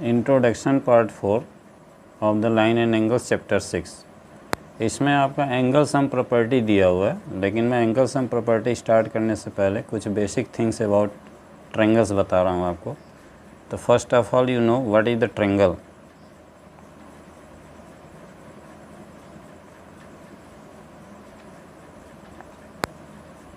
Introduction part 4 of the line and angles chapter 6। इसमें आपका angle sum property दिया हुआ है, लेकिन मैं एंगल सम प्रॉपर्टी स्टार्ट करने से पहले कुछ बेसिक थिंग्स अबाउट ट्रायंगल्स बता रहा हूँ आपको। तो first of all you know what is the triangle.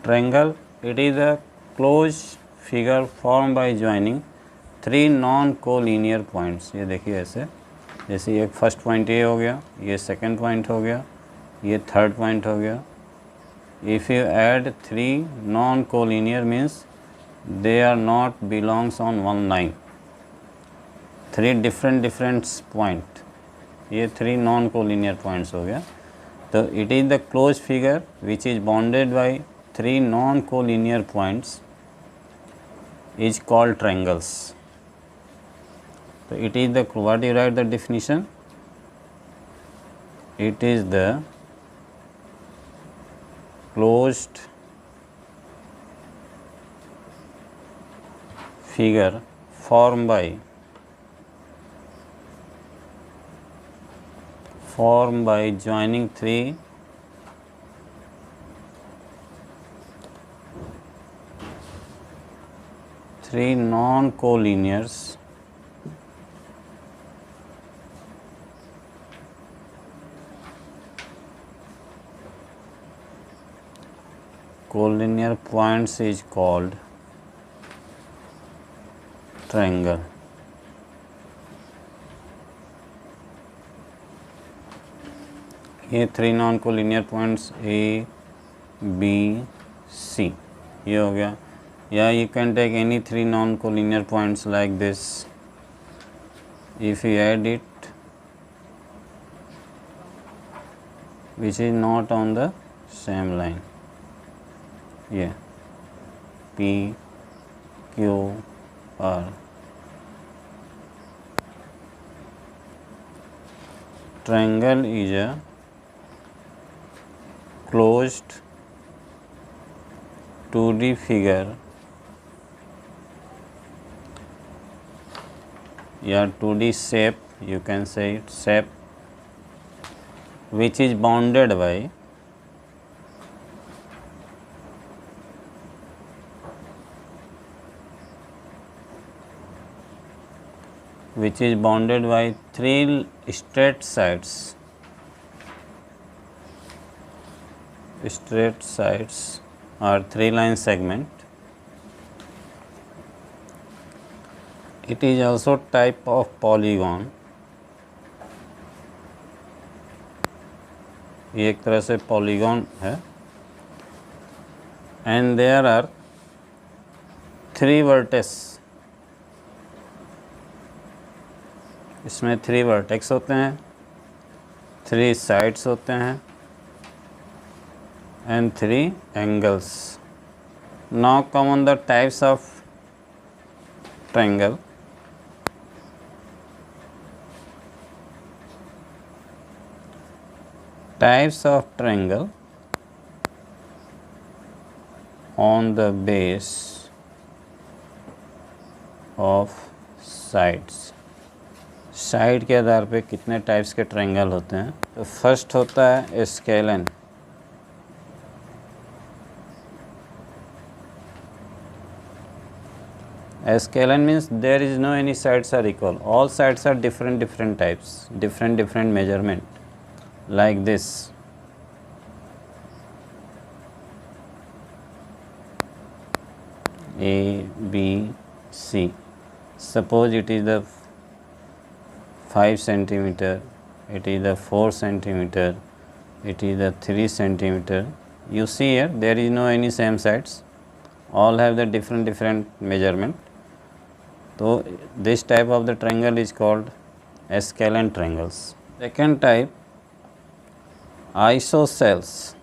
Triangle it is a close figure form by joining three non collinear points. ये देखिए ऐसे, जैसे ये फर्स्ट पॉइंट ये हो गया, ये सेकंड पॉइंट हो गया, ये थर्ड पॉइंट हो गया। If you add three non collinear means they are not belongs on one line. Three different point, ये थ्री नॉन कोलिनियर पॉइंट्स हो गया। तो it is the close figure which is bounded by three non collinear points is called triangles. So it is the, what you write the definition? It is the closed figure formed by joining three non-collinears collinear points is called triangle. ये three non collinear points A B C ये हो गया, या you can take any three non-collinear points like this. If you add it which is not on the same line, yeah, P Q R. Triangle is a closed 2D figure या 2D shape, you can say it shape, which is bounded by three straight sides or three line segment. It is also type of polygon. ये एक तरह से polygon है, and there are three vertices. इसमें three vertex होते हैं, three sides होते हैं and three angles. Now come on the types of triangle. Types of triangle on the base of sides. Side के आधार पे कितने टाइप्स के ट्रायंगल होते हैं। तो फर्स्ट होता है scalene. Scalene means there is no any sides are equal, all sides are different types, different measurement, like this. A, B, C. Suppose it is the 5 centimeter, it is the 4 centimeter, it is the 3 centimeter. You see here there is no any same sides, all have the different measurement. So this type of the triangle is called scalene triangles. Second type, isosceles.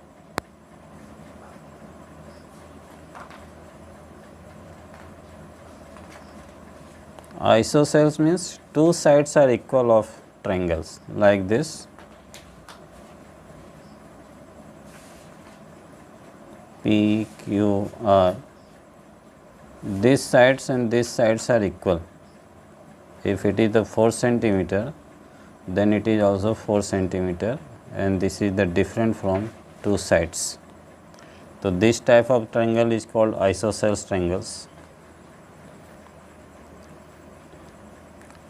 Isosceles means two sides are equal of triangles, like this. P, Q, R. these sides and these sides are equal. if it is the 4 centimeter, then it is also 4 centimeter, and this is the different from two sides. So this type of triangle is called isosceles triangles.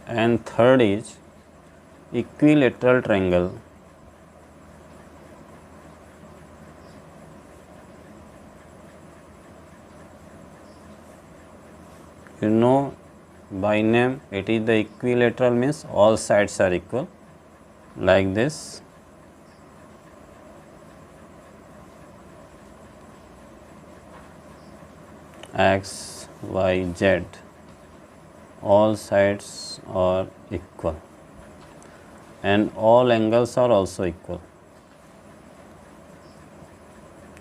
And third is equilateral triangle. You know by name, it is the equilateral, means all sides are equal, like this. X, Y, Z, all sides are equal, and all angles are also equal.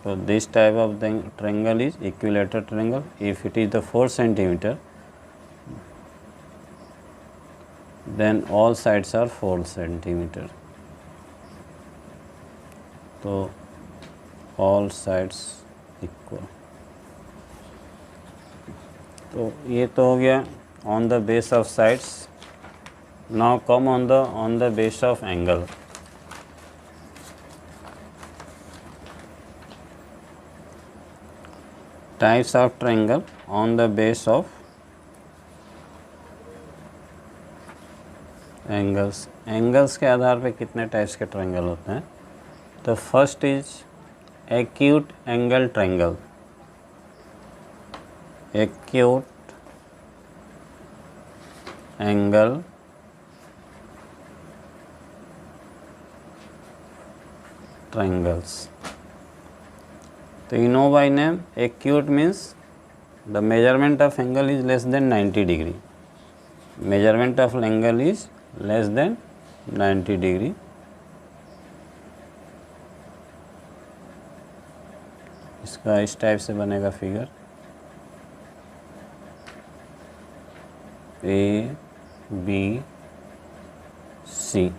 So this type of triangle is equilateral triangle. If it is the 4 centimeter, then all sides are 4 centimeter. So all sides equal. तो ये तो हो गया on the base of sides. Now come on the base of angle. Types of triangle on the base of angles. Angles के आधार पे कितने types के triangle होते हैं. तो first is acute angle triangle. Acute angle triangles. तो you know by name, acute means the measurement of angle is less than 90 degree. Measurement of angle is less than 90 degree. इसका इस type से बनेगा figure. A, B, C.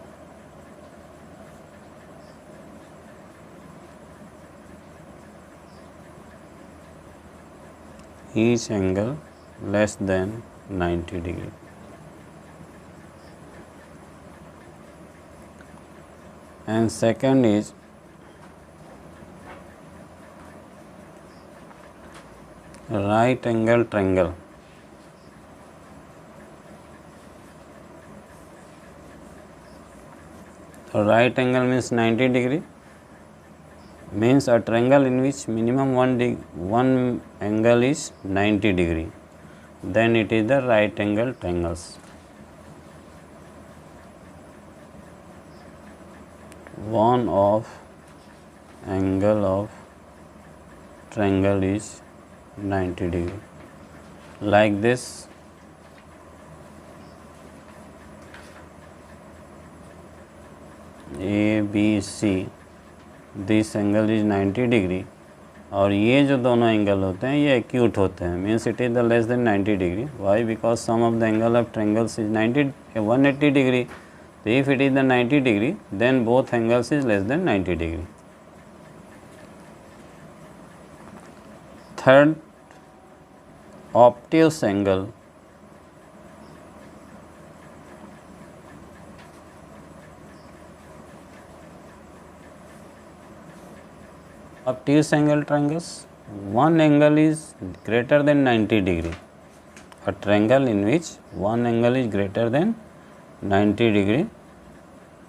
Each angle less than 90 degree. And second is right angle triangle. So right angle means 90 degree, means a triangle in which minimum one angle is 90 degree, then it is the right angle triangles. One of angle of triangle is 90 degree, like this. A, B, C, this angle is 90 degree, और ये जो दोनों angle होते हैं ये acute होते हैं, means it is the less than 90 degree. Why? Because some of the angle of triangles is 180 degree. तो if it is the 90 degree, then both angles is less than 90 degree. Third, obtuse angle. Obtuse angle triangles, one angle is greater than 90 degree. A triangle in which one angle is greater than 90 degree,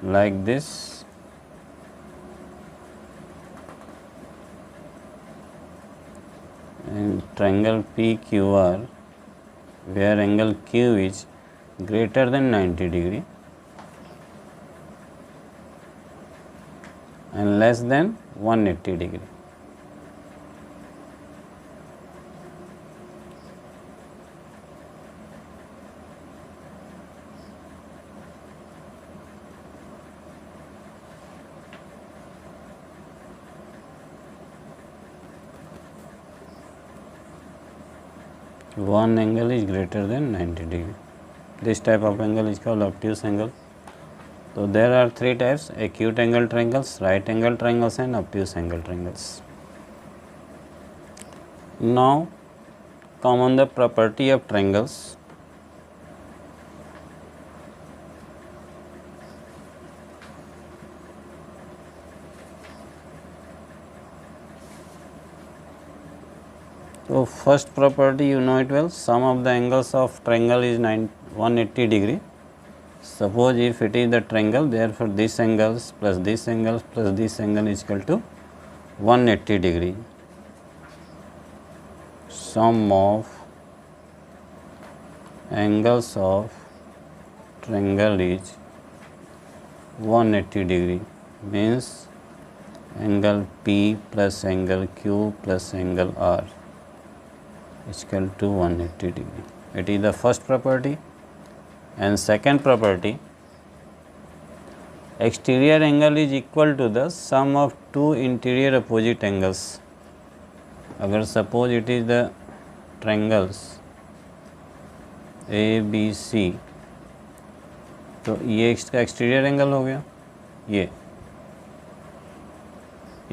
like this. And triangle PQR, where angle Q is greater than 90 degree and less than 180 degree. One angle is greater than 90 degree. This type of angle is called obtuse angle. So there are three types: acute angle triangles, right angle triangles, and obtuse angle triangles. Now come on the property of triangles. तो first property you know it well, sum of the angles of triangle is 180 degree. Suppose if it is the triangle, therefore this angles plus this angles plus this angle is equal to 180 degree. Sum of angles of triangle is 180 degree, means angle P plus angle Q plus angle R is equal to 180 degree. It is the first property. And second property, exterior angle is equal to the sum of two interior opposite angles. अगर suppose it is the triangles A B C, तो ये इसका exterior angle हो गया. ये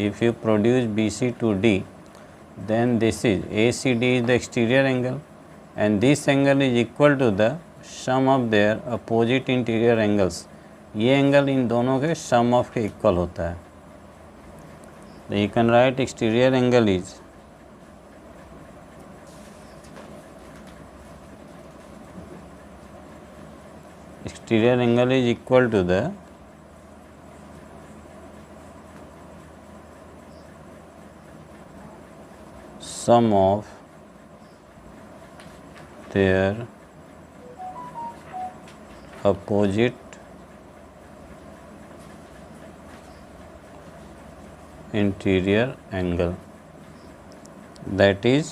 if you produce BC to D, then this is ACD is the exterior angle, and this angle is equal to the sum of their opposite interior angles. ये angle इन दोनों के सम ऑफ के equal होता है. तो you can write exterior angle is equal to the sum of their opposite interior angle, that is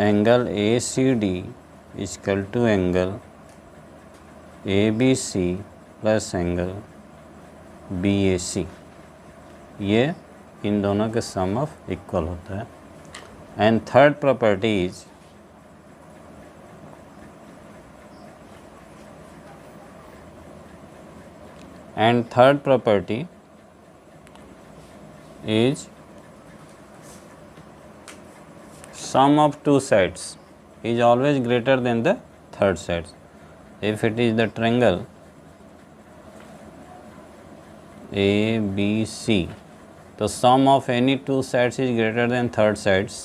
angle ACD is equal to angle ABC plus angle BAC. ये इन दोनों के सम ऑफ इक्वल होता है. And third property is and third property is sum of two sides is always greater than the third sides. If it is the triangle ABC, the sum of any two sides is greater than third sides.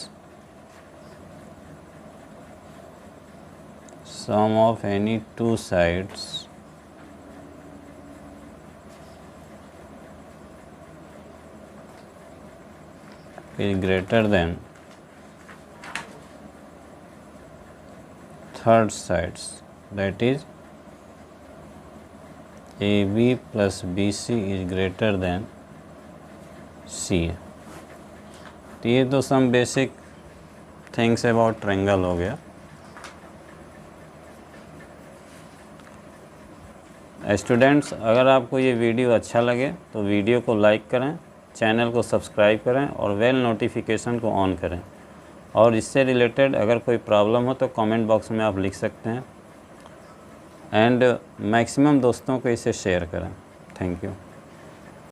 Sum of any two sides is greater than third sides, that is AB plus BC is greater than CA. तो ये तो some basic things about triangle हो गया. Students, अगर आपको ये video अच्छा लगे तो वीडियो को लाइक करें, चैनल को सब्सक्राइब करें और बेल नोटिफिकेशन को ऑन करें. और इससे रिलेटेड अगर कोई प्रॉब्लम हो तो कमेंट बॉक्स में आप लिख सकते हैं. एंड मैक्सिमम दोस्तों को इसे शेयर करें. Thank you.